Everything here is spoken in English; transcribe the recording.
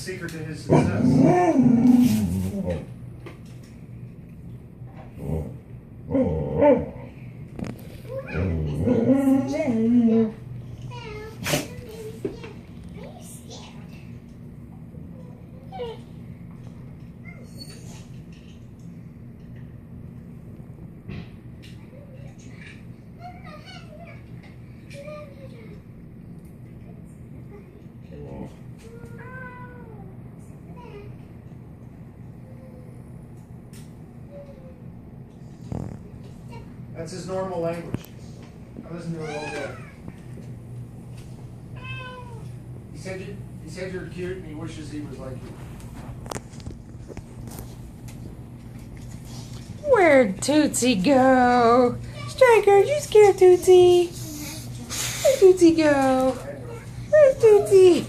secret to his success. That's his normal language. I listen to it all day. He said you're cute and he wishes he was like you. Where'd Tootsie go? Striker, you scared Tootsie? Where'd Tootsie go? Where's Tootsie?